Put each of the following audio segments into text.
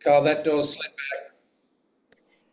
Carl, that door's slid back.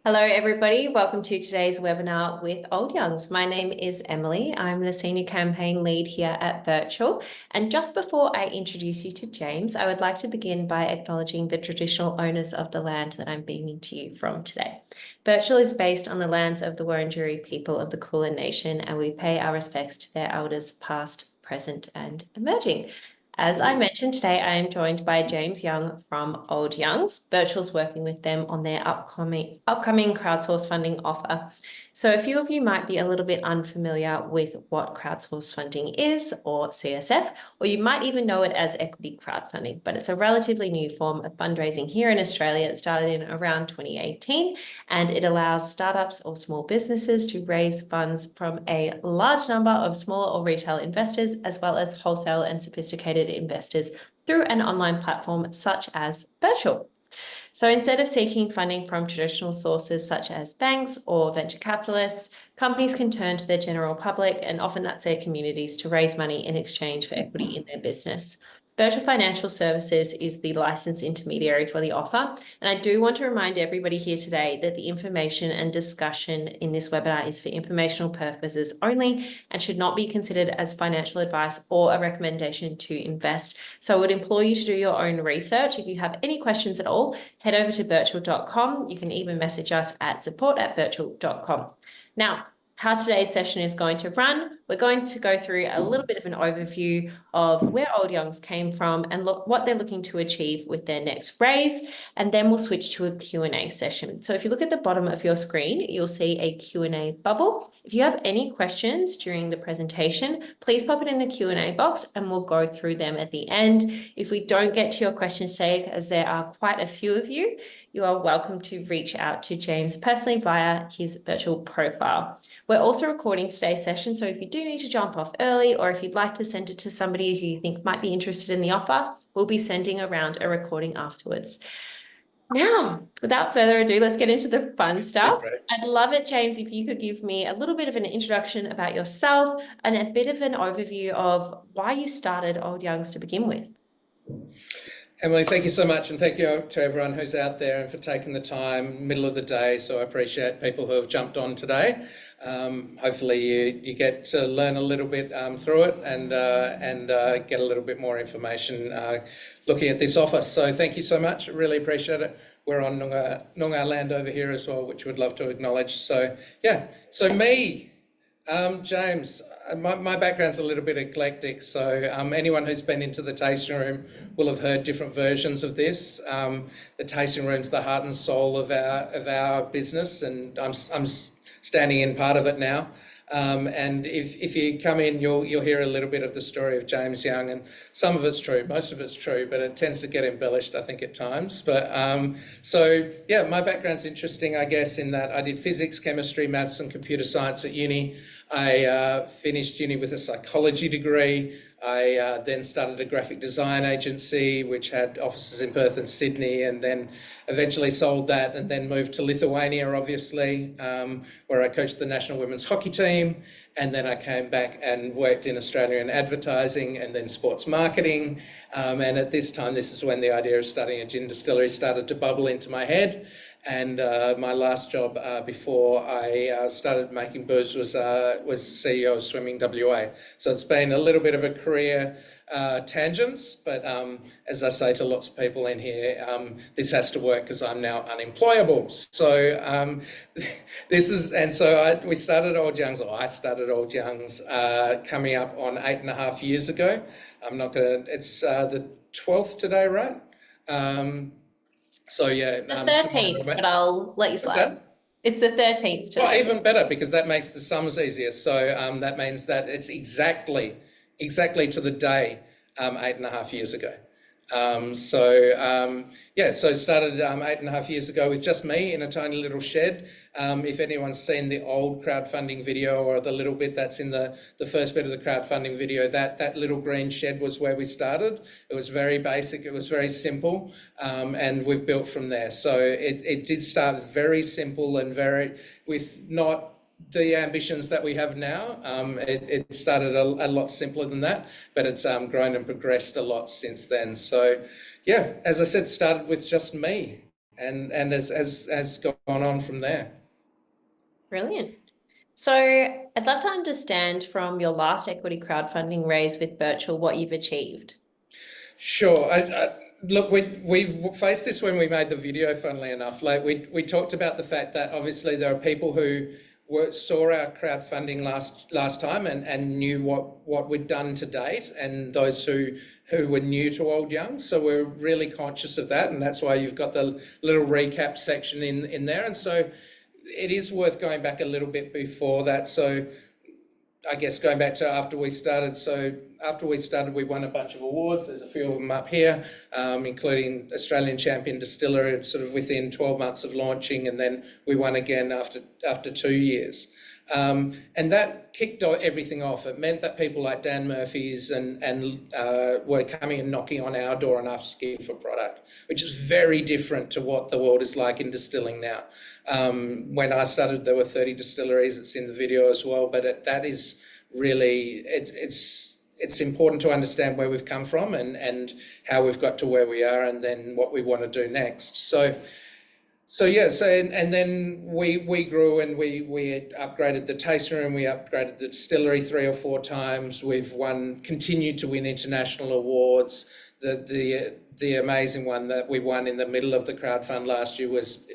Hello, everybody. Welcome to today's webinar with Old Youngs. My name is Emily. I'm the Senior Campaign Lead here at Birchal. And just before I introduce you to James, I would like to begin by acknowledging the traditional owners of the land that I'm beaming to you from today. Birchal is based on the lands of the Wurundjeri people of the Kulin Nation, and we pay our respects to their elders past, present, and emerging. As I mentioned today, I am joined by James Young from Old Youngs. Birchal's working with them on their upcoming crowdsource funding offer. So a few of you might be a little bit unfamiliar with what crowdsource funding is, or CSF, or you might even know it as equity crowdfunding, but it's a relatively new form of fundraising here in Australia. It started in around 2018, and it allows startups or small businesses to raise funds from a large number of smaller or retail investors, as well as wholesale and sophisticated investors through an online platform such as Birchal. So instead of seeking funding from traditional sources such as banks or venture capitalists, companies can turn to their general public, and often that's their communities, to raise money in exchange for equity in their business. Birchal Financial Services is the licensed intermediary for the offer. And I do want to remind everybody here today that the information and discussion in this webinar is for informational purposes only and should not be considered as financial advice or a recommendation to invest. So I would implore you to do your own research. If you have any questions at all, head over to birchal.com. You can even message us at support@birchal.com. Now, how today's session is going to run, we're going to go through a little bit of an overview of where Old Youngs came from and look what they're looking to achieve with their next raise, and then we'll switch to a Q&A session. So if you look at the bottom of your screen, you'll see a Q&A bubble. If you have any questions during the presentation, please pop it in the Q&A box and we'll go through them at the end. If we don't get to your questions today, as there are quite a few of you, you are welcome to reach out to James personally via his Birchal profile. We're also recording today's session, so if you do need to jump off early, or if you'd like to send it to somebody who you think might be interested in the offer, we'll be sending around a recording afterwards. Now, without further ado, let's get into the fun stuff. I'd love it, James, if you could give me a little bit of an introduction about yourself and a bit of an overview of why you started Old Youngs to begin with. Emily, thank you so much, and thank you to everyone who's out there and for taking the time, middle of the day. So I appreciate people who have jumped on today. Hopefully you get to learn a little bit through it and get a little bit more information looking at this offer. So thank you so much. I really appreciate it. We're on Noongar land over here as well, which we'd love to acknowledge. So yeah, so me. James, my background's a little bit eclectic, so anyone who's been into the tasting room will have heard different versions of this. The tasting room's the heart and soul of our business, and I'm standing in part of it now. And if you come in, you'll hear a little bit of the story of James Young, and some of it's true, most of it's true, but it tends to get embellished, I think, at times. But so yeah, my background's interesting, I guess, in that I did physics, chemistry, maths, and computer science at uni. I finished uni with a psychology degree. I then started a graphic design agency, which had offices in Perth and Sydney, and then eventually sold that and then moved to Lithuania, obviously, where I coached the national women's hockey team. And then I came back and worked in Australia in advertising and then sports marketing. And at this time, this is when the idea of starting a gin distillery started to bubble into my head. And my last job before I started making booze was CEO of Swimming WA. So it's been a little bit of a career tangents, but as I say to lots of people in here, this has to work because I'm now unemployable. So we started Old Youngs, or I started Old Youngs coming up on 8.5 years ago. It's the 12th today, right? So yeah, The 13th, but I'll let you slide. It's the 13th today. Well, even better, because that makes the sums easier. So that means that it's exactly to the day 8.5 years ago. So started 8.5 years ago with just me in a tiny little shed. If anyone's seen the old crowdfunding video, or the little bit that's in the first bit of the crowdfunding video, that little green shed was where we started. It was very basic, it was very simple, and we've built from there. So it did start very simple and with not the ambitions that we have now. It started a lot simpler than that, but it's grown and progressed a lot since then. So yeah, as I said, started with just me. and has gone on from there. Brilliant. So I'd love to understand from your last equity crowdfunding raise with Birchal what you've achieved. Sure. Look, we faced this when we made the video, funnily enough. Like we talked about the fact that obviously there are people who saw our crowdfunding last time and knew what we'd done to date, and those who were new to Old Young. So we're really conscious of that, and that's why you've got the little recap section in there. And so it is worth going back a little bit before that. So I guess going back to after we started. So after we started, we won a bunch of awards. There's a few of them up here, including Australian Champion Distiller, sort of within 12 months of launching, and then we won again after 2 years. And that kicked everything off. It meant that people like Dan Murphy's and were coming and knocking on our door and asking for product, which is very different to what the world is like in distilling now. When I started, there were 30 distilleries. It's in the video as well, but that is really, it's important to understand where we've come from and how we've got to where we are, and then what we want to do next. And then we grew, and we upgraded the tasting room, we upgraded the distillery 3 or 4 times. We've continued to win international awards. The amazing one that we won in the middle of the crowdfund last year was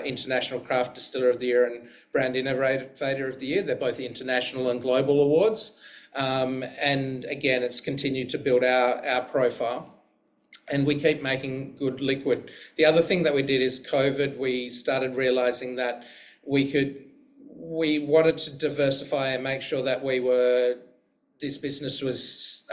International Craft Distiller of the Year and Brand Innovator of the Year. They're both international and global awards. And again, it's continued to build our profile. And we keep making good liquid. The other thing that we did is COVID. We started realizing that we wanted to diversify and make sure that this business was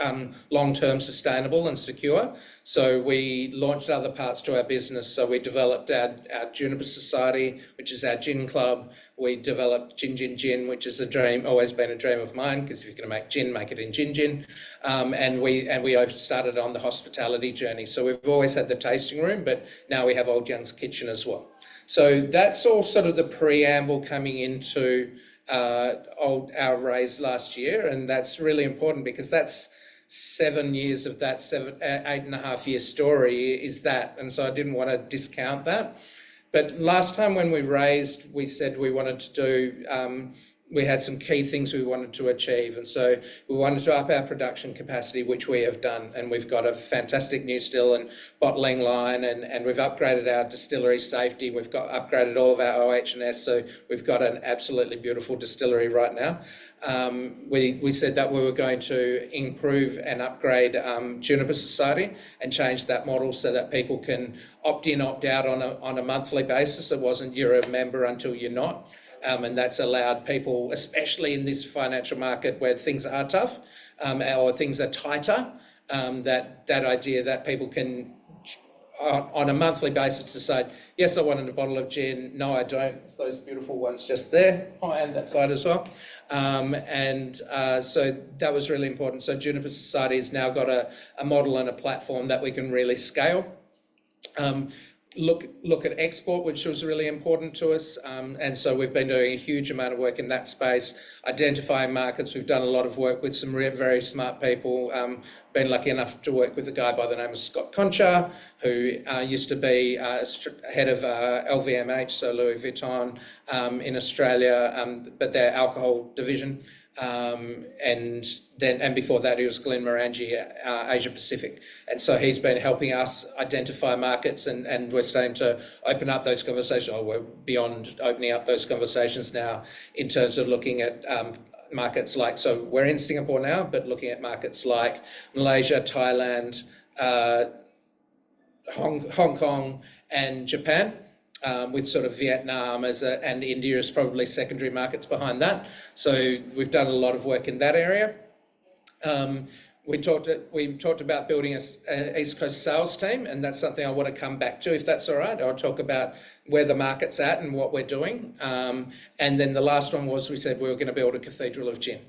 long-term sustainable and secure. So we launched other parts to our business. So we developed our Juniper Society, which is our gin club. We developed Gin, which is always been a dream of mine, because if you're going to make gin, make it in gin. And we started on the hospitality journey. So we've always had the tasting room, but now we have Old Young's Kitchen as well. So that's all sort of the preamble coming into our raise last year, and that's really important because that's 7 years of that 8.5 year story is that, and so I didn't want to discount that. But last time when we raised, we said we wanted to do we had some key things we wanted to achieve, and so we wanted to up our production capacity, which we have done, and we've got a fantastic new still and bottling line, and we've upgraded our distillery safety. We've upgraded all of our OH&S, so we've got an absolutely beautiful distillery right now. We said that we were going to improve and upgrade Juniper Society and change that model so that people can opt in, opt out on a monthly basis. It wasn't you're a member until you're not. And that's allowed people, especially in this financial market where things are tough or things are tighter, that idea that people can, on a monthly basis, decide, yes, I wanted a bottle of gin. No, I don't. It's those beautiful ones just there, and that side as well. So that was really important. So Juniper Society has now got a model and a platform that we can really scale. Look at export, which was really important to us, and so we've been doing a huge amount of work in that space, identifying markets. We've done a lot of work with some very smart people. Been lucky enough to work with a guy by the name of Scott Concha, who used to be head of LVMH, so Louis Vuitton, in Australia, but their alcohol division. And before that, he was Glenmorangie, Asia Pacific. And so he's been helping us identify markets, and we're starting to open up those conversations. We're beyond opening up those conversations now in terms of looking at markets like, so we're in Singapore now, but looking at markets like Malaysia, Thailand, Hong Kong, and Japan. With sort of Vietnam and India as probably secondary markets behind that. So we've done a lot of work in that area. We talked about building a East Coast sales team, and that's something I want to come back to, if that's all right. I'll talk about where the market's at and what we're doing. And then the last one was, we said we were going to build a cathedral of gin.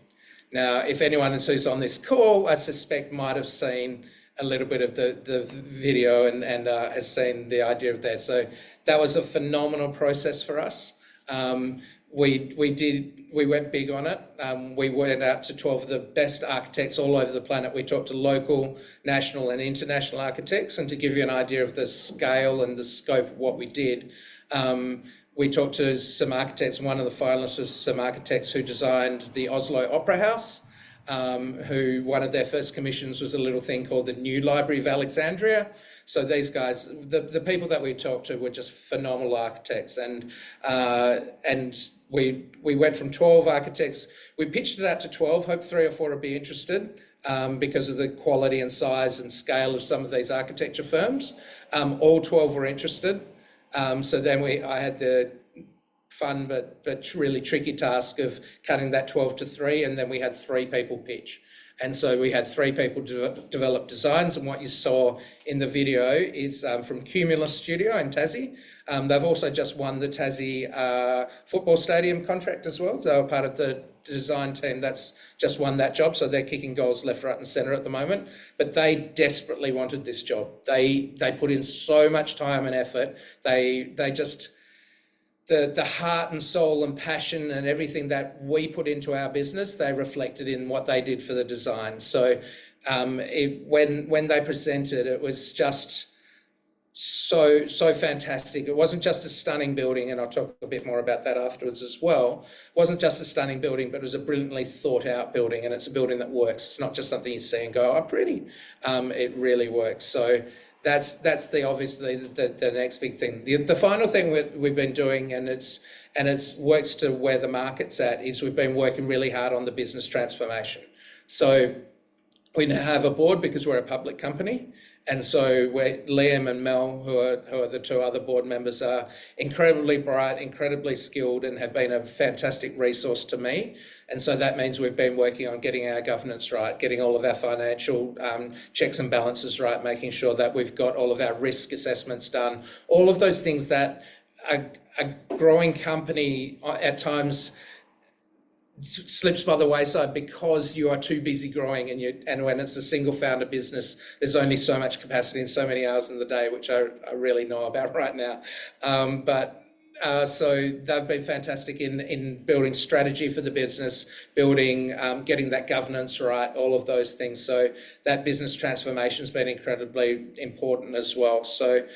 Now, if anyone who's on this call, I suspect might have seen a little bit of the video and has seen the idea of that. So that was a phenomenal process for us. we went big on it. We went out to 12 of the best architects all over the planet. We talked to local, national and international architects. And to give you an idea of the scale and the scope of what we did, we talked to some architects, and one of the finalists was some architects who designed the Oslo Opera House, who one of their first commissions was a little thing called the New Library of Alexandria. So these guys, the people that we talked to were just phenomenal architects, and we went from 12 architects. We pitched it out to 12, hope 3 or 4 would be interested, because of the quality and size and scale of some of these architecture firms. All 12 were interested. So then I had the fun but really tricky task of cutting that 12 to 3, and then we had 3 people pitch. And so we had 3 people develop designs, and what you saw in the video is from Cumulus Studio in Tassie. They've also just won the Tassie football stadium contract as well. They were part of the design team that's just won that job, so they're kicking goals left, right and centre at the moment. But they desperately wanted this job. They put in so much time and effort. They just... The heart and soul and passion and everything that we put into our business, they reflected in what they did for the design. So when they presented, it was just so fantastic. It wasn't just a stunning building, and I'll talk a bit more about that afterwards as well. It wasn't just a stunning building, but it was a brilliantly thought out building, and it's a building that works. It's not just something you see and go, oh, pretty. It really works. So that's obviously the next big thing. The final thing we've been doing, and it's works to where the market's at, is we've been working really hard on the business transformation. So we now have a board because we're a public company, and so Liam and Mel, who are the 2 other board members, are incredibly bright, incredibly skilled, and have been a fantastic resource to me. And so that means we've been working on getting our governance right, getting all of our financial checks and balances right, making sure that we've got all of our risk assessments done, all of those things that a growing company at times slips by the wayside because you are too busy growing, and when it's a single founder business, there's only so much capacity and so many hours in the day, which I really know about right now. So they've been fantastic in building strategy for the business, getting that governance right, all of those things. So that business transformation has been incredibly important as well. So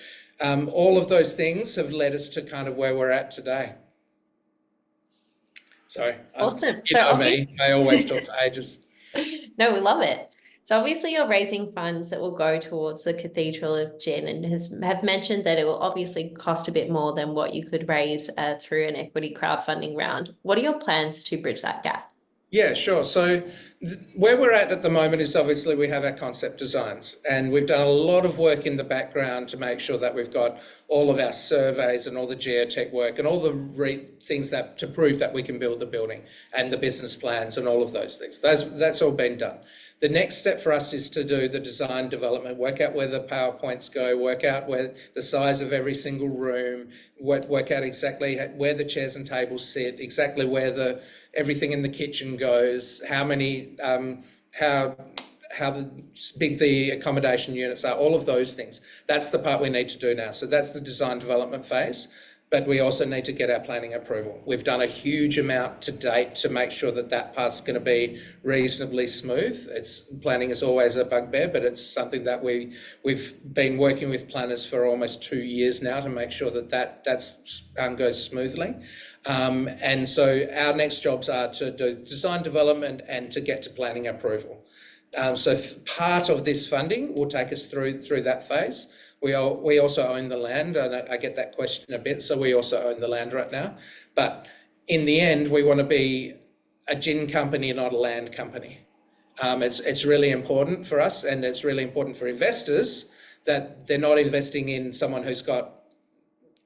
all of those things have led us to kind of where we're at today. Sorry. Awesome. I always talk for ages. No, we love it. So obviously you're raising funds that will go towards the Cathedral of Gin, and have mentioned that it will obviously cost a bit more than what you could raise through an equity crowdfunding round. What are your plans to bridge that gap? Yeah, sure. So where we're at the moment is obviously we have our concept designs, and we've done a lot of work in the background to make sure that we've got all of our surveys and all the geotech work and all the things to prove that we can build the building, and the business plans and all of those things. That's all been done. The next step for us is to do the design development, work out where the PowerPoints go, work out where the size of every single room, work out exactly where the chairs and tables sit, exactly where everything in the kitchen goes, how big the accommodation units are, all of those things. That's the part we need to do now. So that's the design development phase. But we also need to get our planning approval. We've done a huge amount to date to make sure that part's going to be reasonably smooth. Planning is always a bugbear, but it's something that we've been working with planners for almost 2 years now to make sure that goes smoothly. And so our next jobs are to do design development and to get to planning approval. So part of this funding will take us through that phase. We also own the land, and I get that question a bit, so we also own the land right now. But in the end, we want to be a gin company, not a land company. It's really important for us, and it's really important for investors that they're not investing in someone who's got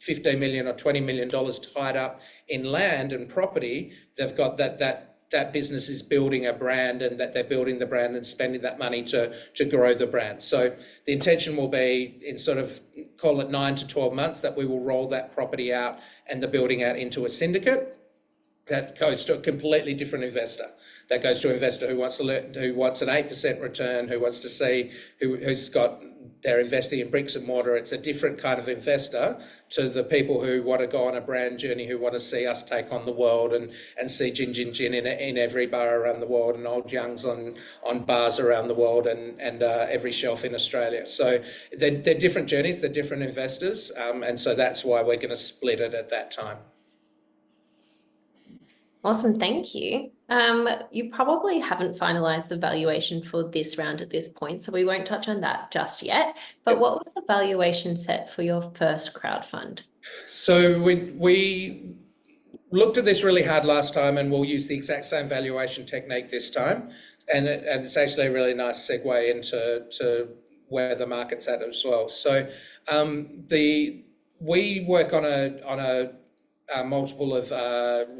$15 million or $20 million tied up in land and property. They've got that business is building a brand, and that they're building the brand and spending that money to grow the brand. So the intention will be in sort of, call it 9 to 12 months, that we will roll that property out and the building out into a syndicate. that goes to a completely different investor. That goes to an investor who wants an 8% return, who wants to see, they're investing in bricks and mortar. It's a different kind of investor to the people who want to go on a brand journey, who want to see us take on the world and see gin in every bar around the world, and Old Youngs on bars around the world, and every shelf in Australia. So they're different journeys, they're different investors, and so that's why we're going to split it at that time. Awesome, thank you. You probably haven't finalised the valuation for this round at this point, so we won't touch on that just yet. But what was the valuation set for your first crowdfund? So we looked at this really hard last time, and we'll use the exact same valuation technique this time. And it's actually a really nice segue into where the market's at as well. So we work on a multiple of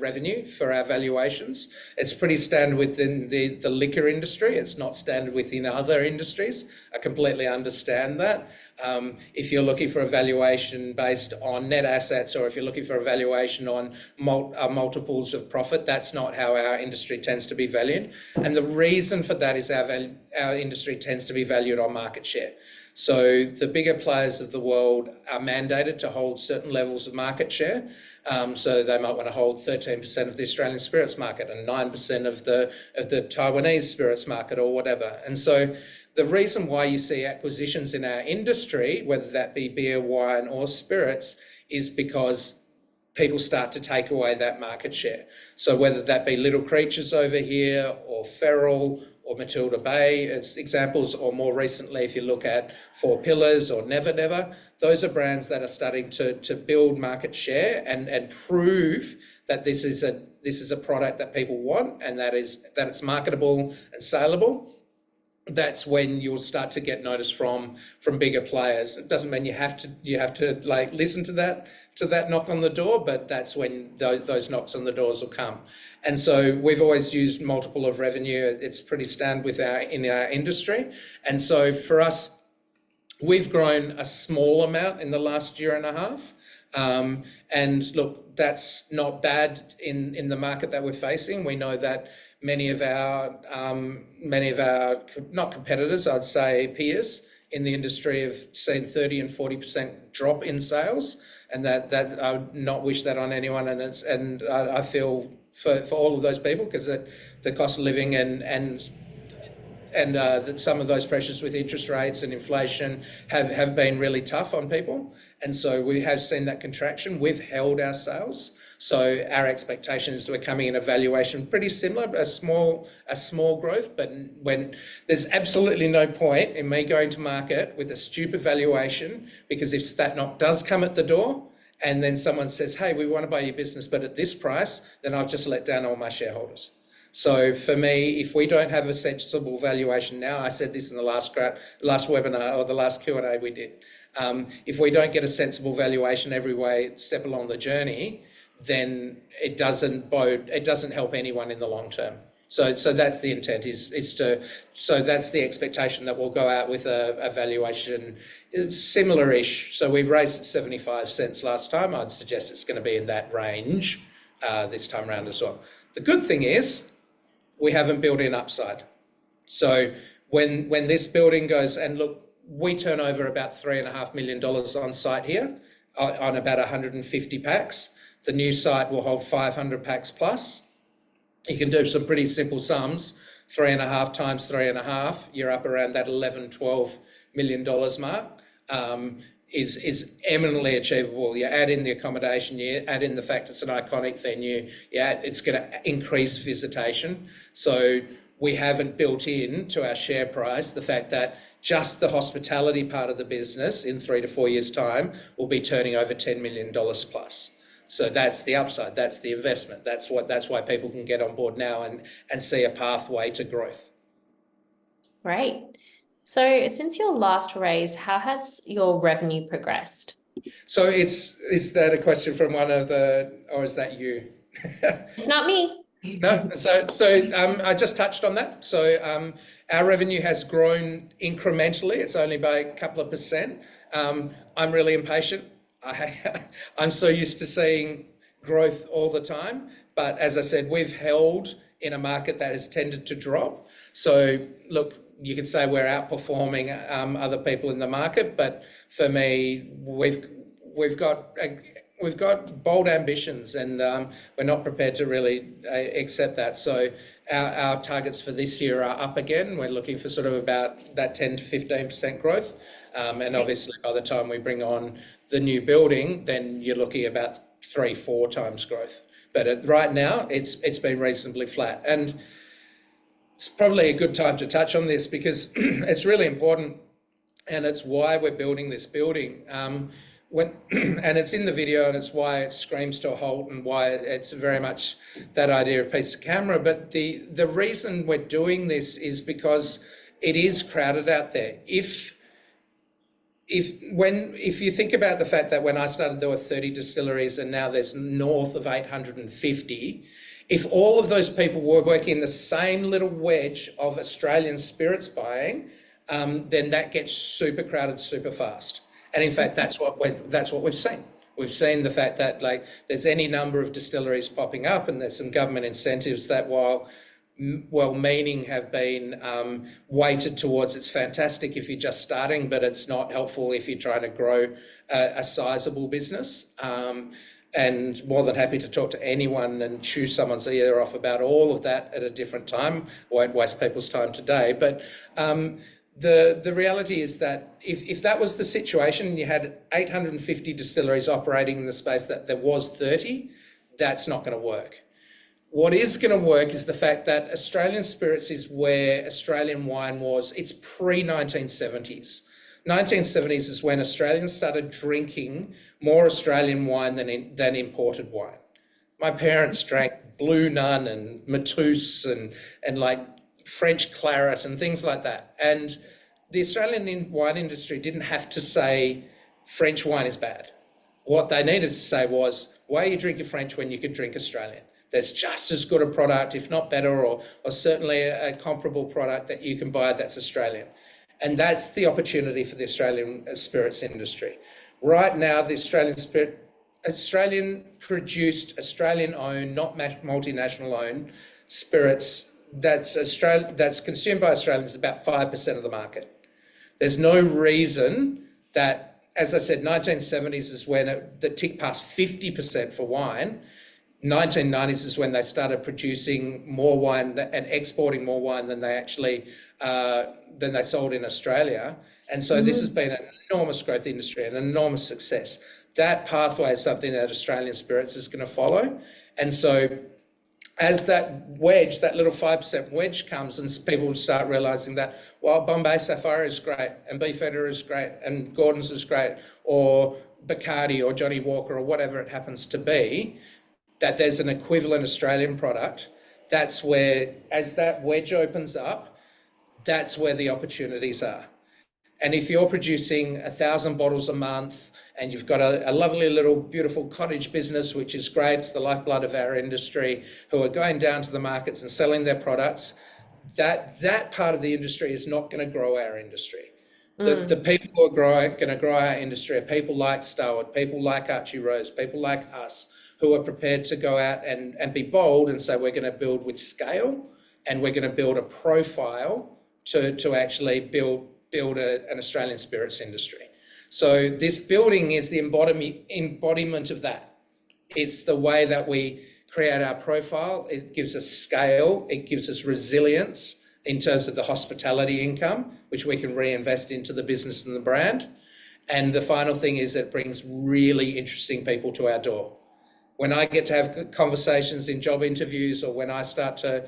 revenue for our valuations. It's pretty standard within the liquor industry. It's not standard within other industries. I completely understand that. If you're looking for a valuation based on net assets, or if you're looking for a valuation on multiples of profit, that's not how our industry tends to be valued. And the reason for that is our industry tends to be valued on market share. So the bigger players of the world are mandated to hold certain levels of market share. So they might want to hold 13% of the Australian spirits market and 9% of the Taiwanese spirits market, or whatever. And so the reason why you see acquisitions in our industry, whether that be beer, wine, or spirits, is because people start to take away that market share. So whether that be Little Creatures over here, or Feral, or Matilda Bay as examples, or more recently, if you look at Four Pillars or Never Never, those are brands that are starting to build market share and prove that this is a product that people want, and that it's marketable and saleable. That's when you'll start to get notice from bigger players. It doesn't mean you have to like listen to that knock on the door, but that's when those knocks on the doors will come. And so we've always used multiple of revenue. It's pretty standard in our industry. And so for us, we've grown a small amount in the last year and a half. And look, that's not bad in the market that we're facing. We know that many of our not competitors, I'd say peers in the industry, have seen 30 and 40% drop in sales, and that I would not wish that on anyone. And I feel for all of those people, because the cost of living and that some of those pressures with interest rates and inflation have been really tough on people. And so we have seen that contraction. We've held our sales. So our expectation is we're coming in a valuation pretty similar, a small growth, but when there's absolutely no point in me going to market with a stupid valuation, because if that knock does come at the door and then someone says, hey, we want to buy your business, but at this price, then I've just let down all my shareholders. So for me, if we don't have a sensible valuation now, I said this in the last webinar or the last Q&A we did, if we don't get a sensible valuation every step along the journey, then it doesn't help anyone in the long term. So that's the intent, so that's the expectation, that we'll go out with a valuation similar-ish. So we raised at 75 cents last time. I'd suggest it's going to be in that range this time around as well. The good thing is we haven't built in upside. So when this building goes, and look, we turn over about $3.5 million on site here on about 150 packs. The new site will hold 500 packs plus. You can do some pretty simple sums. 3.5 times 3.5, you're up around that $11-12 million mark. Is eminently achievable. You add in the accommodation, you add in the fact it's an iconic venue, it's going to increase visitation. So we haven't built in to our share price the fact that just the hospitality part of the business in 3 to 4 years' time will be turning over $10 million plus. So that's the upside, that's the investment. That's why people can get on board now and see a pathway to growth. Great. So since your last raise, how has your revenue progressed? So is that a question from one of or is that you? Not me. No, so I just touched on that. So our revenue has grown incrementally. It's only by a couple of percent. I'm really impatient. I'm so used to seeing growth all the time, but as I said, we've held in a market that has tended to drop. So look, you could say we're outperforming other people in the market, but for me, we've got bold ambitions, and we're not prepared to really accept that. So our targets for this year are up again. We're looking for sort of about that 10 to 15% growth, and obviously by the time we bring on the new building, then you're looking at about 3-4 times growth. But right now, it's been reasonably flat, and it's probably a good time to touch on this because it's really important, and it's why we're building this building. And it's in the video, and it's why it screams to a halt, and why it's very much that idea of piece of camera. But the reason we're doing this is because it is crowded out there. If you think about the fact that when I started there were 30 distilleries and now there's north of 850, if all of those people were working in the same little wedge of Australian spirits buying, then that gets super crowded super fast. And in fact, that's what we've seen. We've seen the fact that like there's any number of distilleries popping up, and there's some government incentives that, while well-meaning, have been weighted towards it's fantastic if you're just starting, but it's not helpful if you're trying to grow a sizable business. And more than happy to talk to anyone and chew someone's ear off about all of that at a different time. Won't waste people's time today. But the reality is that if that was the situation and you had 850 distilleries operating in the space that there was 30, that's not going to work. What is going to work is the fact that Australian spirits is where Australian wine was. It's pre-1970s. 1970s is when Australians started drinking more Australian wine than imported wine. My parents drank Blue Nun and Matus and like French claret and things like that. And the Australian wine industry didn't have to say French wine is bad. What they needed to say was, why are you drinking French when you could drink Australian? There's just as good a product, if not better, or certainly a comparable product that you can buy that's Australian. And that's the opportunity for the Australian spirits industry. Right now, the Australian produced, Australian owned, not multinational owned spirits that's consumed by Australians is about 5% of the market. There's no reason that, as I said, 1970s is when it ticked past 50% for wine. 1990s is when they started producing more wine and exporting more wine than they actually than they sold in Australia. And so this has been an enormous growth industry, an enormous success. That pathway is something that Australian Spirits is going to follow. And so as that wedge, that little 5% wedge comes, and people start realising that, while Bombay Sapphire is great, and Beefeater is great, and Gordon's is great, or Bacardi or Johnny Walker or whatever it happens to be, that there's an equivalent Australian product. That's where, as that wedge opens up, that's where the opportunities are. And if you're producing 1,000 bottles a month and you've got a lovely little beautiful cottage business, which is great, it's the lifeblood of our industry, who are going down to the markets and selling their products, that part of the industry is not going to grow our industry. The people who are going to grow our industry are people like Starwood, people like Archie Rose, people like us, who are prepared to go out and be bold and say, we're going to build with scale, and we're going to build a profile to actually build an Australian spirits industry. So this building is the embodiment of that. It's the way that we create our profile. It gives us scale. It gives us resilience in terms of the hospitality income, which we can reinvest into the business and the brand. And the final thing is it brings really interesting people to our door. When I get to have conversations in job interviews, or when I start to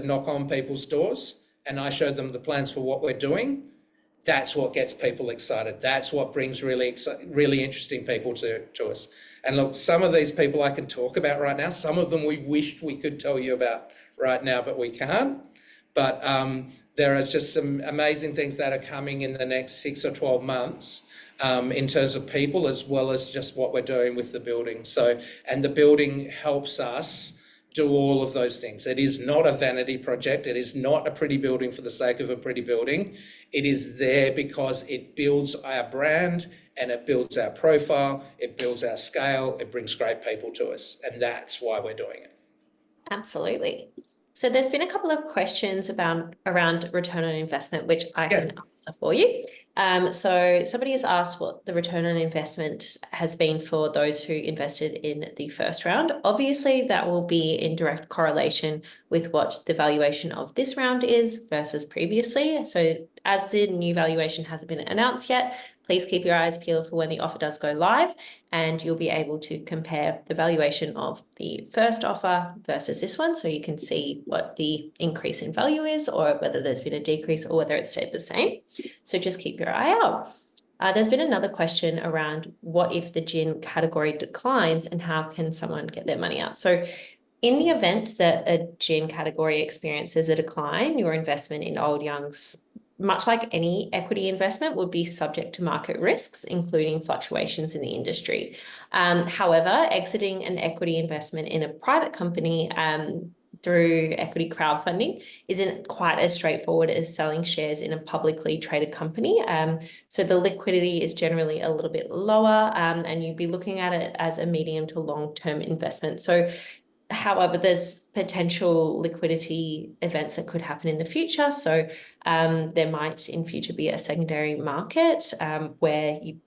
knock on people's doors and I show them the plans for what we're doing, that's what gets people excited. That's what brings really interesting people to us. And look, some of these people I can talk about right now. Some of them we wished we could tell you about right now, but we can't. But there are just some amazing things that are coming in the next 6 or 12 months in terms of people, as well as just what we're doing with the building. So, and the building helps us do all of those things. It is not a vanity project. It is not a pretty building for the sake of a pretty building. It is there because it builds our brand and it builds our profile, it builds our scale, it brings great people to us. And that's why we're doing it. Absolutely. So there's been a couple of questions around return on investment, which I can answer for you. So somebody has asked what the return on investment has been for those who invested in the first round. Obviously, that will be in direct correlation with what the valuation of this round is versus previously. So as the new valuation hasn't been announced yet, please keep your eyes peeled for when the offer does go live, and you'll be able to compare the valuation of the first offer versus this one, so you can see what the increase in value is, or whether there's been a decrease, or whether it stayed the same. So just keep your eye out. There's been another question around what if the gin category declines and how can someone get their money out? So in the event that a gin category experiences a decline, your investment in Old Young's, much like any equity investment, would be subject to market risks, including fluctuations in the industry. However, exiting an equity investment in a private company through equity crowdfunding isn't quite as straightforward as selling shares in a publicly traded company. So the liquidity is generally a little bit lower, and you'd be looking at it as a medium to long-term investment. So however, there's potential liquidity events that could happen in the future. So there might in future be a secondary market where you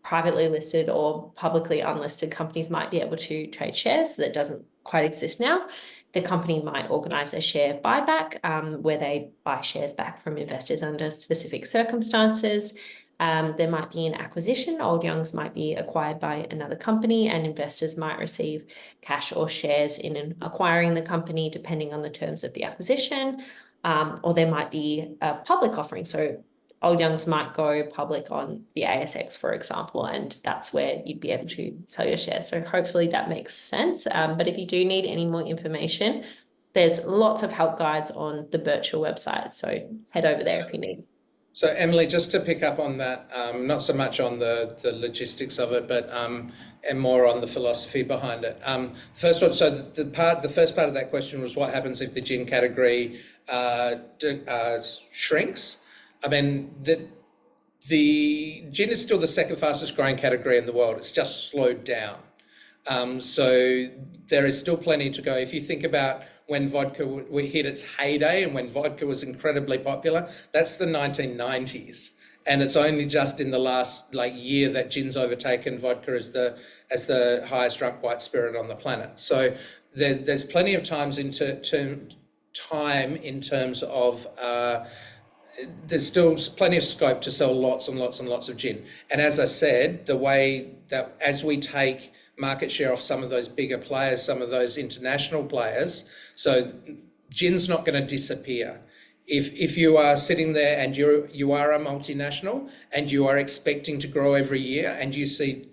privately listed or publicly unlisted companies might be able to trade shares. That doesn't quite exist now. The company might organise a share buyback where they buy shares back from investors under specific circumstances. There might be an acquisition. Old Young's might be acquired by another company, and investors might receive cash or shares in acquiring the company, depending on the terms of the acquisition. Or there might be a public offering. So Old Young's might go public on the ASX, for example, and that's where you'd be able to sell your shares. So hopefully that makes sense. But if you do need any more information, there's lots of help guides on the Birchal website. So head over there if you need. So Emily, just to pick up on that, not so much on the logistics of it, but and more on the philosophy behind it. First one, so the first part of that question was what happens if the gin category shrinks. I mean, the gin is still the second fastest growing category in the world. It's just slowed down. So there is still plenty to go. If you think about when vodka hit its heyday and when vodka was incredibly popular, that's the 1990s. And it's only just in the last year that gin's overtaken vodka as the highest drunk white spirit on the planet. So there's plenty of time in terms of there's still plenty of scope to sell lots and lots and lots of gin. And as I said, the way that as we take market share off some of those bigger players, some of those international players, so gin's not going to disappear. If you are sitting there and you are a multinational and you are expecting to grow every year and you see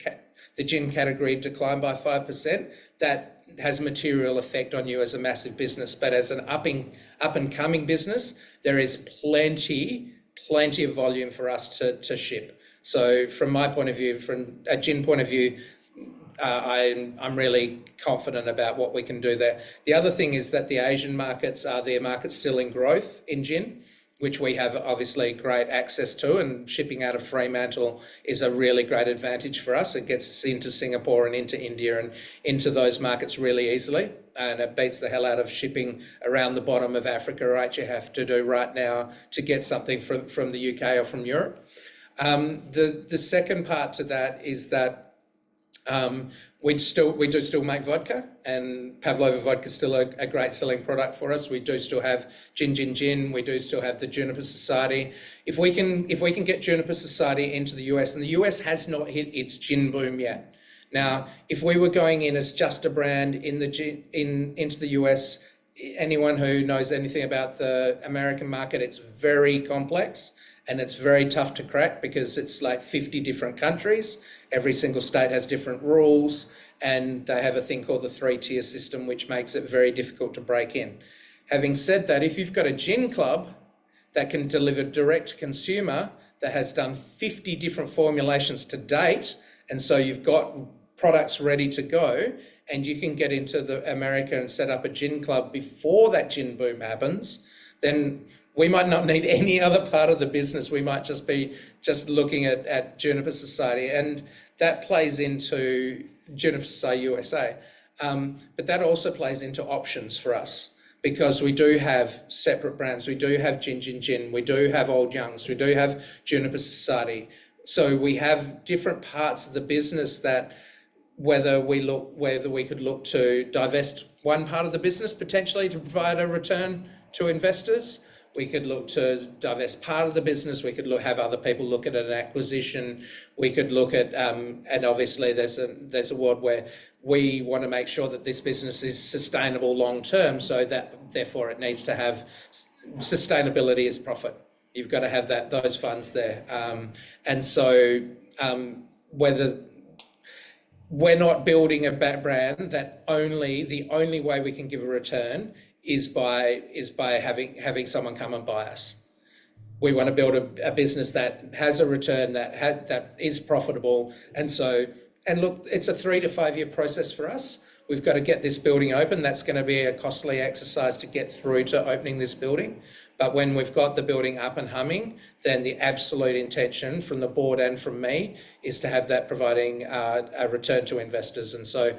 the gin category decline by 5%, that has material effect on you as a massive business. But as an up and coming business, there is plenty of volume for us to ship. So from my point of view, from a gin point of view, I'm really confident about what we can do there. The other thing is that the Asian markets are their markets still in growth in gin, which we have obviously great access to, and shipping out of Fremantle is a really great advantage for us. It gets us into Singapore and into India and into those markets really easily, and it beats the hell out of shipping around the bottom of Africa, right? You have to do right now to get something from the UK or from Europe. The second part to that is that we do still make vodka, and Pavlova vodka is still a great selling product for us. We do still have gin. We do still have the Juniper Society. If we can get Juniper Society into the US, and the US has not hit its gin boom yet. Now, if we were going in as just a brand into the US, anyone who knows anything about the American market, it's very complex. And it's very tough to crack because it's 50 different countries. Every single state has different rules, and they have a thing called the 3-tier system, which makes it very difficult to break in. Having said that, if you've got a gin club that can deliver direct to consumer, that has done 50 different formulations to date, and so you've got products ready to go, and you can get into America and set up a gin club before that gin boom happens, then we might not need any other part of the business. We might just be looking at Juniper Society, and that plays into Juniper Society USA. But that also plays into options for us, because we do have separate brands. We do have Gin, we do have Old Youngs, we do have Juniper Society. So we have different parts of the business that whether we could look to divest one part of the business potentially to provide a return to investors. We could look to divest part of the business. We could have other people look at an acquisition. We could look at, and obviously there's a world where we want to make sure that this business is sustainable long term, so that therefore it needs to have sustainability as profit. You've got to have those funds there, and so whether we're not building a brand that the only way we can give a return is by having someone come and buy us. We want to build a business that has a return, that is profitable, and look, it's a 3 to 5 year process for us. We've got to get this building open. That's going to be a costly exercise to get through to opening this building. But when we've got the building up and humming, then the absolute intention from the board and from me is to have that providing a return to investors. And so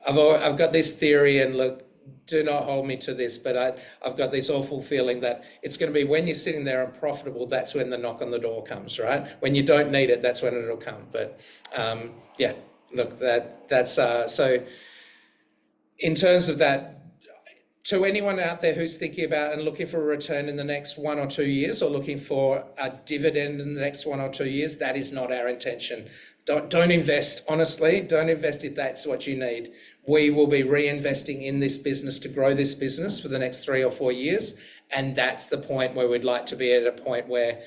I've got this theory, and look, do not hold me to this, but I've got this awful feeling that it's going to be when you're sitting there and profitable, that's when the knock on the door comes, right? When you don't need it, that's when it'll come. But yeah, look, that's so in terms of that, to anyone out there who's thinking about and looking for a return in the next 1 or 2 years, or looking for a dividend in the next 1 or 2 years, that is not our intention. Don't invest, honestly, don't invest if that's what you need. We will be reinvesting in this business to grow this business for the next 3 or 4 years. And that's the point where we'd like to be, at a point where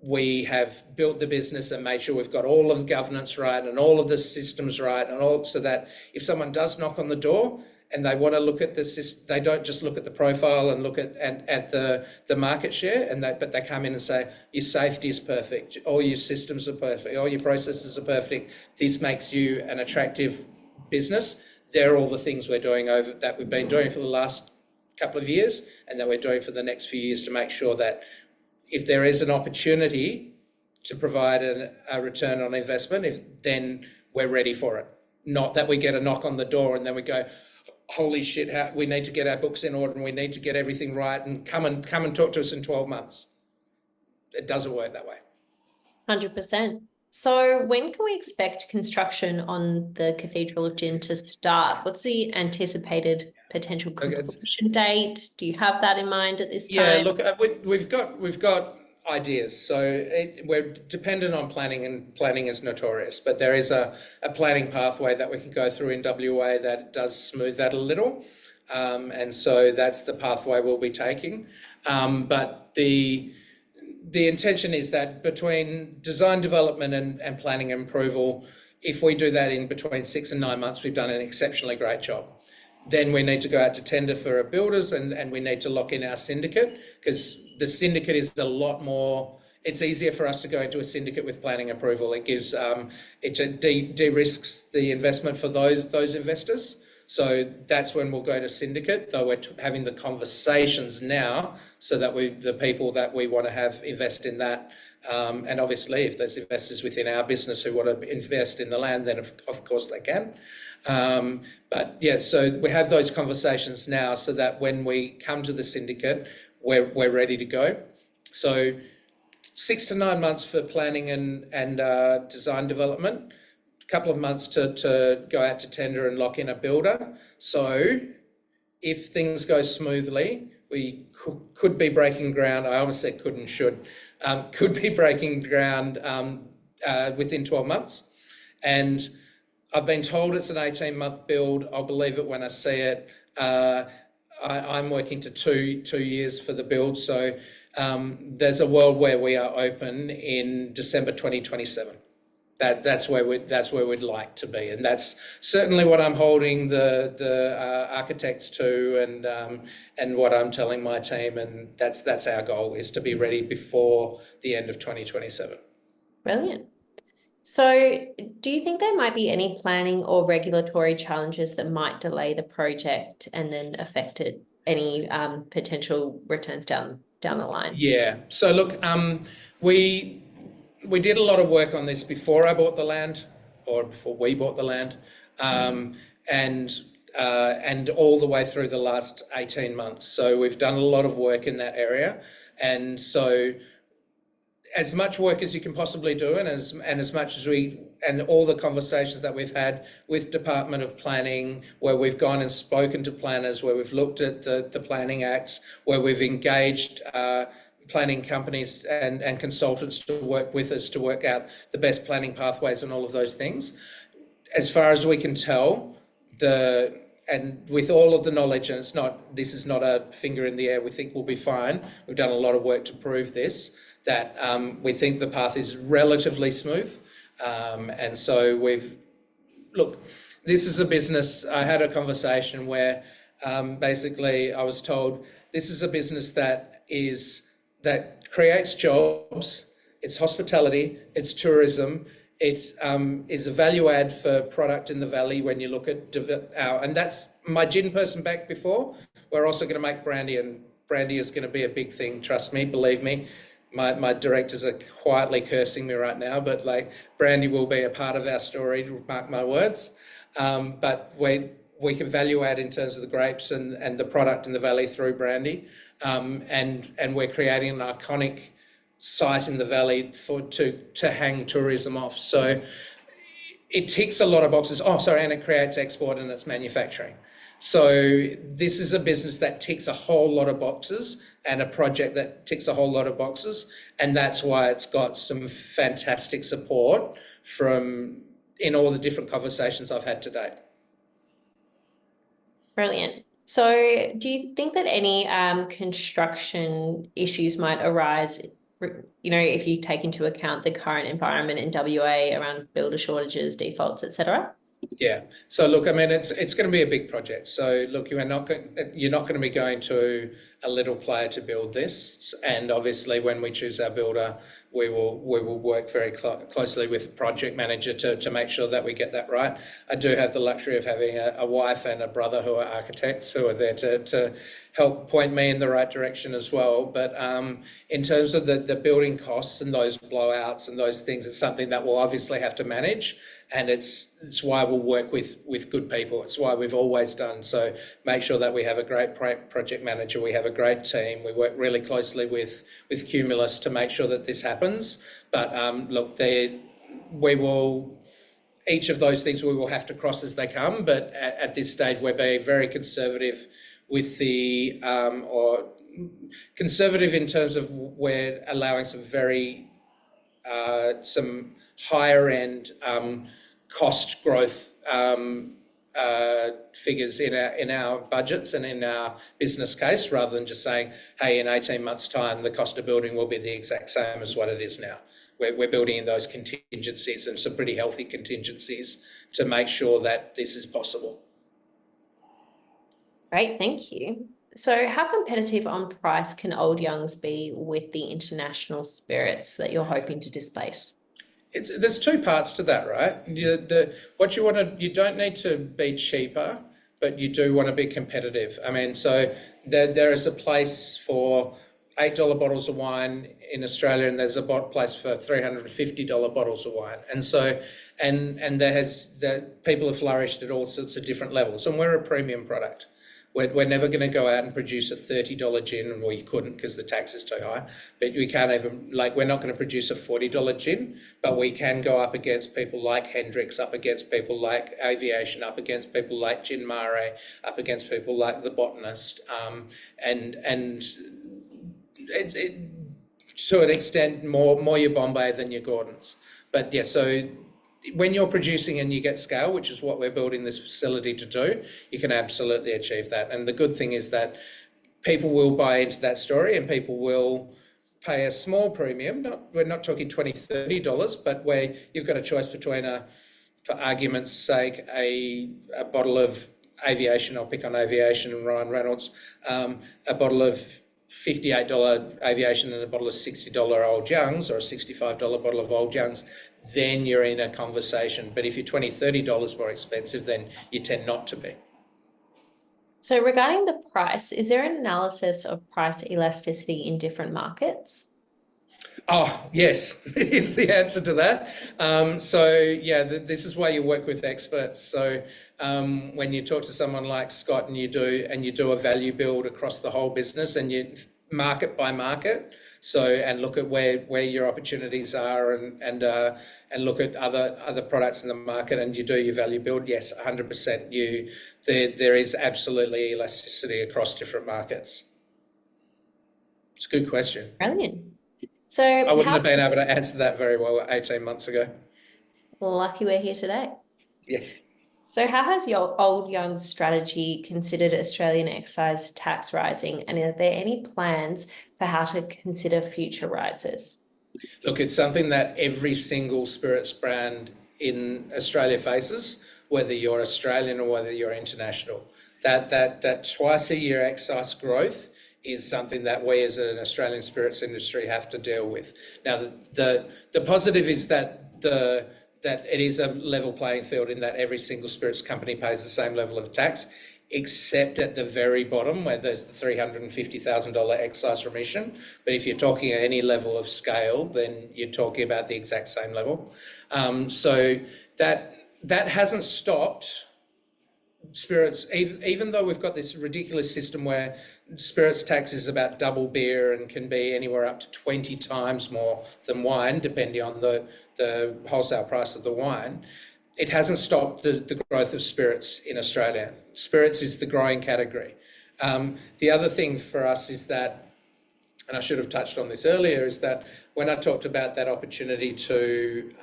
we have built the business and made sure we've got all of the governance right and all of the systems right, and all, so that if someone does knock on the door and they want to look at the system, they don't just look at the profile and look at the market share, but they come in and say, your safety is perfect, all your systems are perfect, all your processes are perfect, this makes you an attractive business. They're all the things we're doing that we've been doing for the last couple of years, and that we're doing for the next few years, to make sure that if there is an opportunity to provide a return on investment, then we're ready for it. Not that we get a knock on the door and then we go, holy shit, we need to get our books in order and we need to get everything right, and come and talk to us in 12 months. It doesn't work that way. 100%. So when can we expect construction on the Cathedral of Gin to start? What's the anticipated potential completion date? Do you have that in mind at this time? Yeah, look, we've got ideas. So we're dependent on planning, and planning is notorious, but there is a planning pathway that we can go through in WA that does smooth that a little. And so that's the pathway we'll be taking. But the intention is that between design development and planning and approval, if we do that in between 6 and 9 months, we've done an exceptionally great job. Then we need to go out to tender for our builders, and we need to lock in our syndicate, because the syndicate is a lot more, it's easier for us to go into a syndicate with planning approval. It gives, it de-risks the investment for those investors. So that's when we'll go to syndicate, though we're having the conversations now, so that the people that we want to have invest in that. And obviously, if there's investors within our business who want to invest in the land, then of course they can. But yeah, so we have those conversations now, so that when we come to the syndicate, we're ready to go. So 6 to 9 months for planning and design development. Couple of months to go out to tender and lock in a builder. So if things go smoothly, we could be breaking ground. I almost said could and should. Could be breaking ground within 12 months. And I've been told it's an 18-month build. I'll believe it when I see it. I'm working to two years for the build. So there's a world where we are open in December 2027. That's where we'd like to be, and that's certainly what I'm holding the architects to, and what I'm telling my team, and that's our goal, is to be ready before the end of 2027. Brilliant. So, do you think there might be any planning or regulatory challenges that might delay the project and then affected any potential returns down the line? Yeah. So look, we we did a lot of work on this before I bought the land, or before we bought the land, and and all the way through the last 18 months. So we've done a lot of work in that area, and so as much work as you can possibly do, and as much as and all the conversations that we've had with Department of Planning, where we've gone and spoken to planners, where we've looked at the planning acts, where we've engaged planning companies and consultants to work with us to work out the best planning pathways and all of those things. As far as we can tell, and with all of the knowledge, and this is not a finger in the air, we think we'll be fine. We've done a lot of work to prove this, that we think the path is relatively smooth. And so look, this is a business. I had a conversation where basically I was told this is a business that creates jobs, it's hospitality, it's tourism, it is a value add for product in the valley when you look at and that's my gin person back before. We're also going to make brandy, and brandy is going to be a big thing, trust me, believe me. My directors are quietly cursing me right now, but like brandy will be a part of our story, mark my words. But we can value add in terms of the grapes and the product in the valley through brandy. And we're creating an iconic site in the valley to hang tourism off. So it ticks a lot of boxes. Oh, sorry, and it creates export and it's manufacturing. So this is a business that ticks a whole lot of boxes, and a project that ticks a whole lot of boxes. And that's why it's got some fantastic support in all the different conversations I've had to date. Brilliant. So, do you think that any construction issues might arise, if you take into account the current environment in WA around builder shortages, defaults, etc.? Yeah. So look, I mean, it's going to be a big project. So look, you're not going to be going to a little player to build this. And obviously, when we choose our builder, we will work very closely with the project manager to make sure that we get that right. I do have the luxury of having a wife and a brother who are architects who are there to help point me in the right direction as well. But in terms of the building costs and those blowouts and those things, it's something that we'll obviously have to manage. And it's why we'll work with good people. It's why we've always done. So make sure that we have a great project manager. We have a great team. We work really closely with Cumulus to make sure that this happens. But look, each of those things we will have to cross as they come. But at this stage, we're being very conservative with or conservative in terms of we're allowing some some higher end cost growth figures in our budgets and in our business case, rather than just saying, hey, in 18 months' time, the cost of building will be the exact same as what it is now. We're building in those contingencies, and some pretty healthy contingencies, to make sure that this is possible. Great, thank you. So how competitive on price can Old Youngs be with the international spirits that you're hoping to displace? There's two parts to that, right? You don't need to be cheaper, but you do want to be competitive. I mean, so there is a place for $8 bottles of wine in Australia, and there's a place for $350 bottles of wine. And so, and people have flourished at all sorts of different levels, and we're a premium product. We're never going to go out and produce a $30 gin. Well, you couldn't because the tax is too high. But we can't even, we're not going to produce a $40 gin, but we can go up against people like Hendrix, up against people like Aviation, up against people like Gin Mare, up against people like The Botanist. And it's to an extent more your Bombay than your Gordons. But yeah, so when you're producing and you get scale, which is what we're building this facility to do, you can absolutely achieve that. And the good thing is that people will buy into that story, and people will pay a small premium. We're not talking $20, $30, but where you've got a choice between for argument's sake, a bottle of Aviation, I'll pick on Aviation and Ryan Reynolds, a bottle of $58 Aviation and a bottle of $60 Old Youngs, or a $65 bottle of Old Youngs. then you're in a conversation. But if you're $20, $30 more expensive, then you tend not to be. So regarding the price, is there an analysis of price elasticity in different markets? Oh, yes, is the answer to that. This is why you work with experts. So when you talk to someone like Scott and you do a value build across the whole business and you market by market, and look at where your opportunities are and look at other products in the market and you do your value build, yes, 100%. There is absolutely elasticity across different markets. It's a good question. Brilliant. So I wouldn't have been able to answer that very well 18 months ago. lucky we're here today. Yeah. So how has your Old Young's strategy considered Australian excise tax rising, and are there any plans for how to consider future rises? Look, it's something that every single spirits brand in Australia faces, whether you're Australian or whether you're international. That twice a year excise growth is something that we as an Australian spirits industry have to deal with. Now, the positive is that it is a level playing field in that every single spirits company pays the same level of tax, except at the very bottom where there's the $350,000 excise remission. But if you're talking at any level of scale, then you're talking about the exact same level. So that hasn't stopped spirits, even though we've got this ridiculous system where spirits tax is about double beer and can be anywhere up to 20 times more than wine, depending on the wholesale price of the wine. It hasn't stopped the growth of spirits in Australia. Spirits is the growing category. The other thing for us is that, and I should have touched on this earlier, is that when I talked about that opportunity to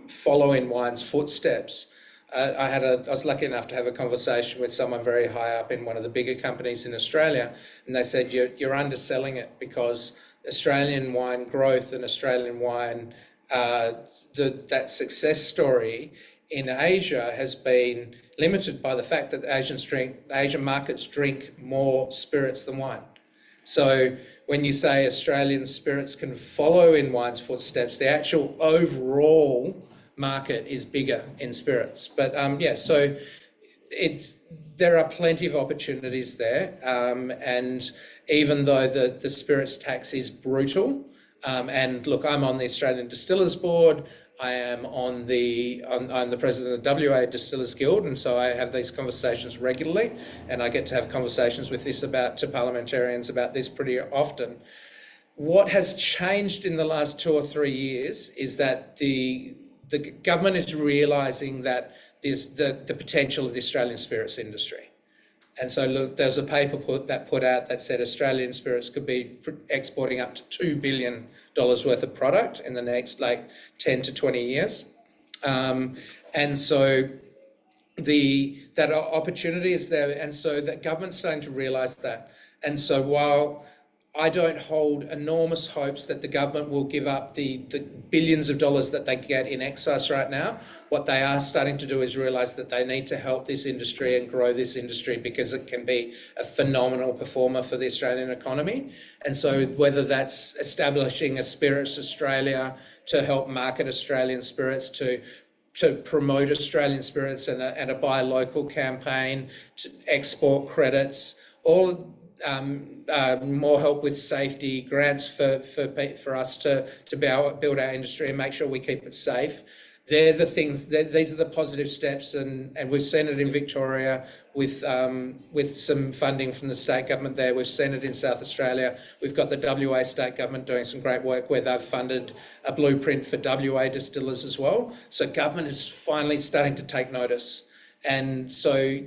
follow in wine's footsteps, I was lucky enough to have a conversation with someone very high up in one of the bigger companies in Australia, and they said, you're underselling it because Australian wine growth and Australian wine, that success story in Asia has been limited by the fact that the Asian markets drink more spirits than wine. So when you say Australian spirits can follow in wine's footsteps, the actual overall market is bigger in spirits. But so there are plenty of opportunities there. And even though the spirits tax is brutal, and look, I'm on the Australian Distillers Board, I am I'm the president of the WA Distillers Guild, and so I have these conversations regularly, and I get to have conversations to parliamentarians about this pretty often. What has changed in the last 2 or 3 years is that the government is realising that there's the potential of the Australian spirits industry. And so look, there's a paper put out that said Australian spirits could be exporting up to $2 billion worth of product in the next 10 to 20 years. And so that opportunity is there. And so that government's starting to realise that. And so while I don't hold enormous hopes that the government will give up the billions of dollars that they get in excise right now, what they are starting to do is realise that they need to help this industry and grow this industry because it can be a phenomenal performer for the Australian economy. And so whether that's establishing a Spirits Australia to help market Australian spirits, to promote Australian spirits and a buy local campaign, to export credits, all more help with safety, grants for us to be able to build our industry and make sure we keep it safe. They're the things. These are the positive steps, and we've seen it in Victoria with some funding from the state government there. We've seen it in South Australia. We've got the WA state government doing some great work where they've funded a blueprint for WA distillers as well. So government is finally starting to take notice, and so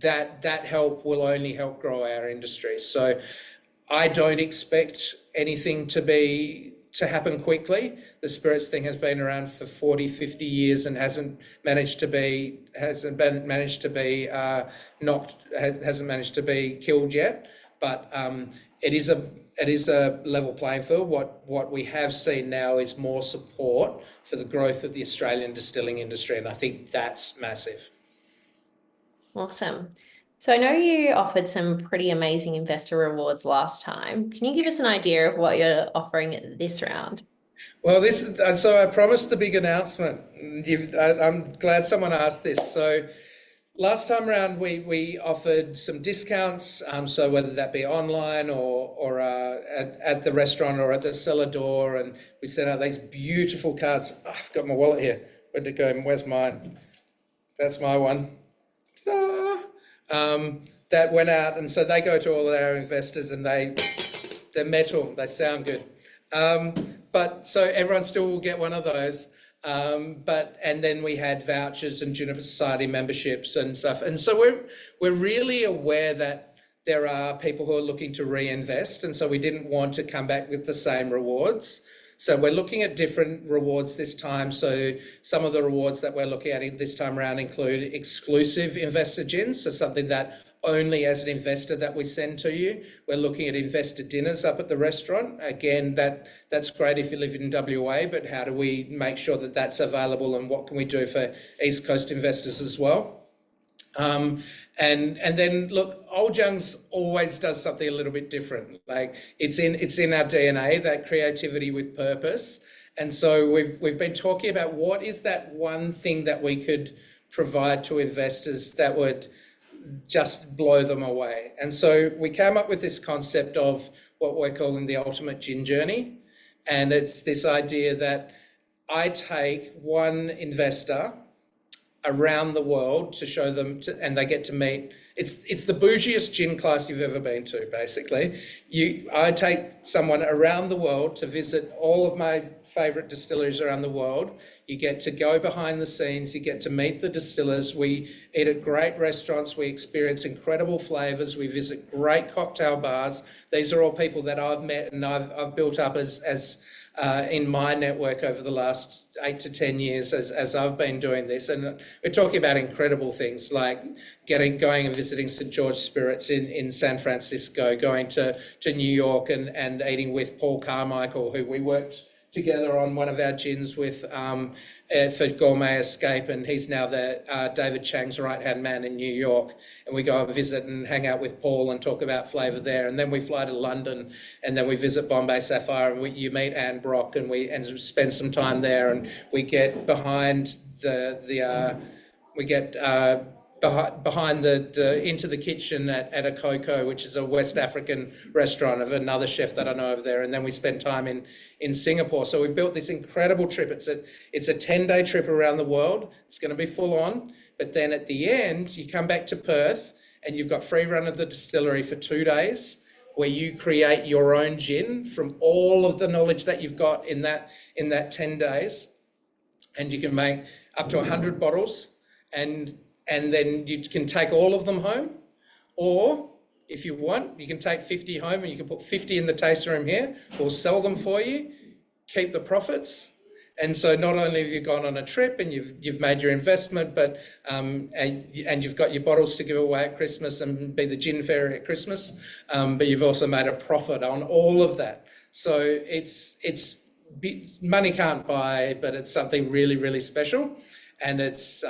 that help will only help grow our industry. So I don't expect anything to happen quickly. The spirits thing has been around for 40, 50 years and hasn't managed to be killed yet. But it is a level playing field. What we have seen now is more support for the growth of the Australian distilling industry, and I think that's massive. Awesome. So I know you offered some pretty amazing investor rewards last time. Can you give us an idea of what you're offering this round? Well, so I promised a big announcement. I'm glad someone asked this. So last time around, we offered some discounts. So whether that be online or at the restaurant or at the cellar door, and we sent out these beautiful cards. Oh, I've got my wallet here. Where'd it go? Where's mine? That's my one. Ta-da! That went out, and so they go to all of our investors, and they're metal. They sound good. But so everyone still will get one of those. And then we had vouchers and Juniper Society memberships and stuff. And so we're really aware that there are people who are looking to reinvest, and so we didn't want to come back with the same rewards. So we're looking at different rewards this time. So some of the rewards that we're looking at this time around include exclusive investor gins, so something that only as an investor that we send to you. We're looking at investor dinners up at the restaurant. Again, that's great if you live in WA, but how do we make sure that that's available, and what can we do for East Coast investors as well? And then look, Old Young's always does something a little bit different. Like it's in our DNA, that creativity with purpose. And so we've been talking about what is that one thing that we could provide to investors that would just blow them away. And so we came up with this concept of what we're calling the ultimate gin journey. And it's this idea that I take one investor around the world to show them, and they get to meet. It's the bougiest gin class you've ever been to, basically. I take someone around the world to visit all of my favourite distilleries around the world. You get to go behind the scenes, you get to meet the distillers. We eat at great restaurants, we experience incredible flavours, we visit great cocktail bars. These are all people that I've met and I've built up as in my network over the last 8 to 10 years as I've been doing this. And we're talking about incredible things like going and visiting St. George Spirits in San Francisco, going to New York and eating with Paul Carmichael, who we worked together on one of our gins with for Gourmet Escape, and he's now the David Chang's right-hand man in New York. And we go and visit and hang out with Paul and talk about flavour there. And then we fly to London, and then we visit Bombay Sapphire, and you meet Anne Brock, and we spend some time there, and we get behind behind the into the kitchen at a Coco, which is a West African restaurant of another chef that I know over there, and then we spend time in Singapore. So we've built this incredible trip. It's a 10-day trip around the world. It's going to be full on, but then at the end you come back to Perth and you've got free run of the distillery for 2 days, where you create your own gin from all of the knowledge that you've got in that 10 days, and you can make up to 100 bottles, and then you can take all of them home, or if you want, you can take 50 home and you can put 50 in the tasting room here. We'll sell them for you, keep the profits. And so not only have you gone on a trip and you've made your investment, but and you've got your bottles to give away at Christmas and be the gin fairy at Christmas, but you've also made a profit on all of that. So it's money can't buy, but it's something really, really special. And it's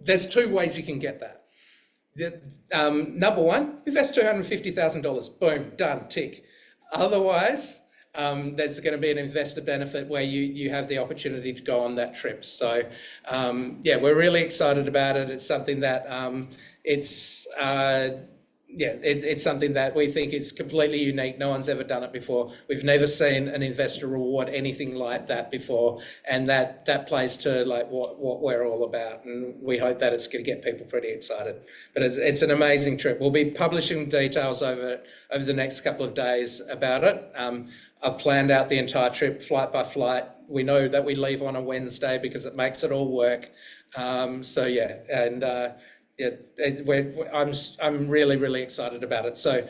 there's 2 ways you can get that. Number one, invest $250,000. Boom, done, tick. Otherwise, there's going to be an investor benefit where you have the opportunity to go on that trip. So, we're really excited about it. It's something that it's something that we think is completely unique. No one's ever done it before. We've never seen an investor reward anything like that before, and that plays to like what we're all about. And we hope that it's going to get people pretty excited. But it's an amazing trip. We'll be publishing details over the next couple of days about it. I've planned out the entire trip, flight by flight. We know that we leave on a Wednesday because it makes it all work. I'm really, really excited about it. So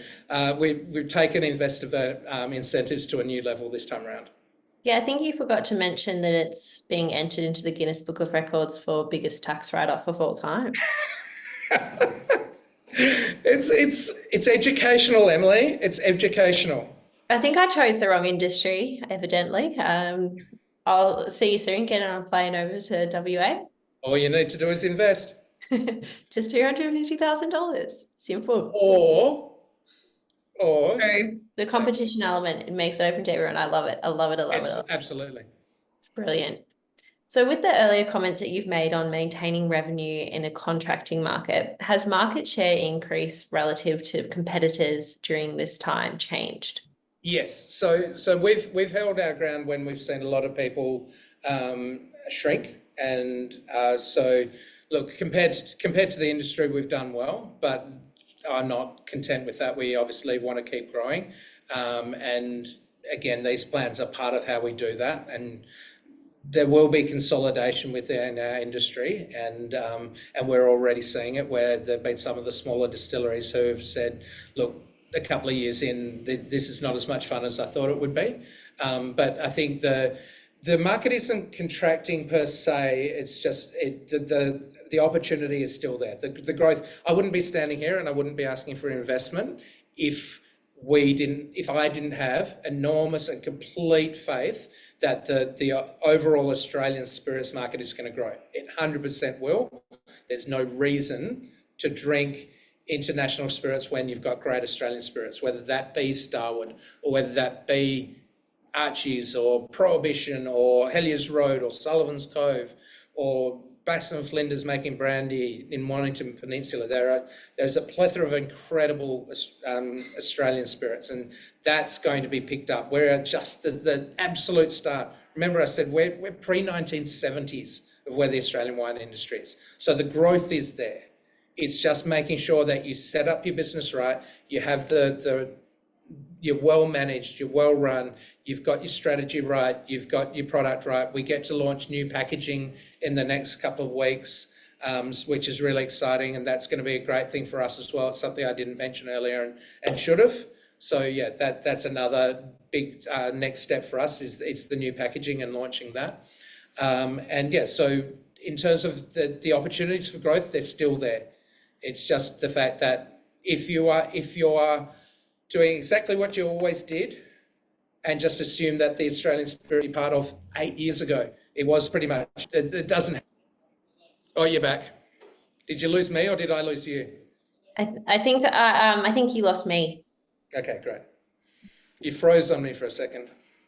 we've taken investor incentives to a new level this time around. Yeah, I think you forgot to mention that it's being entered into the Guinness Book of Records for biggest tax write-off of all time. It's educational, Emily. It's educational. I think I chose the wrong industry, evidently. I'll see you soon. Get on a plane over to WA. All you need to do is invest. Just $250,000. Simple. Or Or True. The competition element, it makes it open to everyone. I love it. I love it. I love it. absolutely. It's brilliant. So with the earlier comments that you've made on maintaining revenue in a contracting market, has market share increase relative to competitors during this time changed? Yes. So we've held our ground when we've seen a lot of people shrink, and so look, compared to the industry, we've done well, but I'm not content with that. We obviously want to keep growing, and again, these plans are part of how we do that, and there will be consolidation within our industry, and we're already seeing it where there've been some of the smaller distilleries who have said, look, a couple of years in, this is not as much fun as I thought it would be. But I think the market isn't contracting per se. It's just the opportunity is still there. The growth. I wouldn't be standing here and I wouldn't be asking for investment if I didn't have enormous and complete faith that the overall Australian spirits market is going to grow. It 100% will. There's no reason to drink international spirits when you've got great Australian spirits, whether that be Starward or whether that be Archie's or Prohibition or Hellier's Road or Sullivan's Cove or Basson and Flinders making brandy in Mornington Peninsula. There's a plethora of incredible Australian spirits, and that's going to be picked up. We're at just the absolute start. Remember, I said we're pre-1970s of where the Australian wine industry is. So the growth is there. It's just making sure that you set up your business right. You have you're well managed, you're well run, you've got your strategy right, you've got your product right. We get to launch new packaging in the next couple of weeks, which is really exciting, and that's going to be a great thing for us as well. It's something I didn't mention earlier and should have. So yeah, that's another big next step for us is it's the new packaging and launching that. And yeah, so in terms of the opportunities for growth, they're still there. It's just the fact that if you are doing exactly what you always did and just assume that the Australian spirit is part of 8 years ago, it was pretty much, it doesn't. Oh, you're back. Did you lose me or did I lose you? I think you lost me. Okay, great. You froze on me for a second.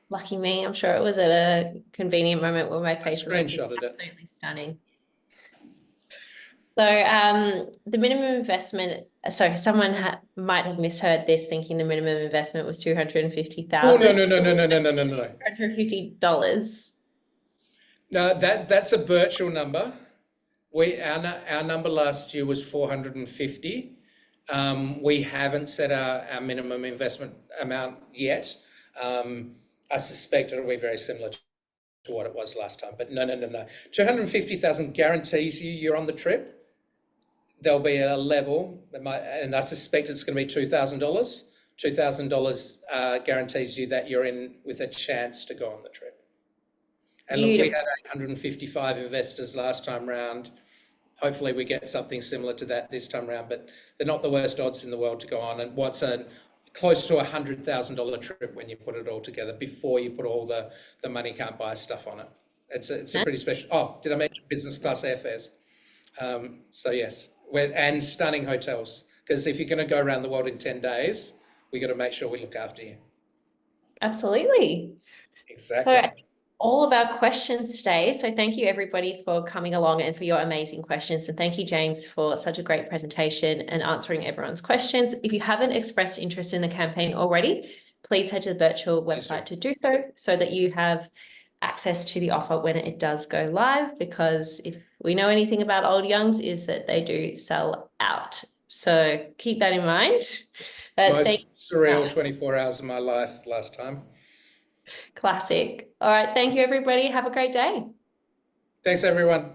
Lucky me. I'm sure it was at a convenient moment where my face was absolutely stunning. So the minimum investment, sorry, someone might have misheard this thinking the minimum investment was $250,000. Oh, no. $250. No, that's a Birchal number. Our number last year was 450. We haven't set our minimum investment amount yet. I suspect it'll be very similar to what it was last time, but no. 250,000 guarantees you're on the trip. There'll be a level, and I suspect it's going to be $2,000. $2,000 guarantees you that you're in with a chance to go on the trip. And look, we had 855 investors last time round. Hopefully we get something similar to that this time round, but they're not the worst odds in the world to go on. And what's a close to $100,000 trip when you put it all together before you put all the money can't buy stuff on it. It's a pretty special. Oh, did I mention business class airfares? So yes. And stunning hotels, because if you're going to go around the world in 10 days, we got to make sure we look after you. Absolutely. Exactly. So all of our questions today. So thank you everybody for coming along and for your amazing questions. And thank you, James, for such a great presentation and answering everyone's questions. If you haven't expressed interest in the campaign already, please head to the Birchal website to do so that you have access to the offer when it does go live, because if we know anything about Old Youngs is that they do sell out. So keep that in mind. Most surreal 24 hours of my life last time. Classic. All right. Thank you, everybody. Have a great day. Thanks, everyone.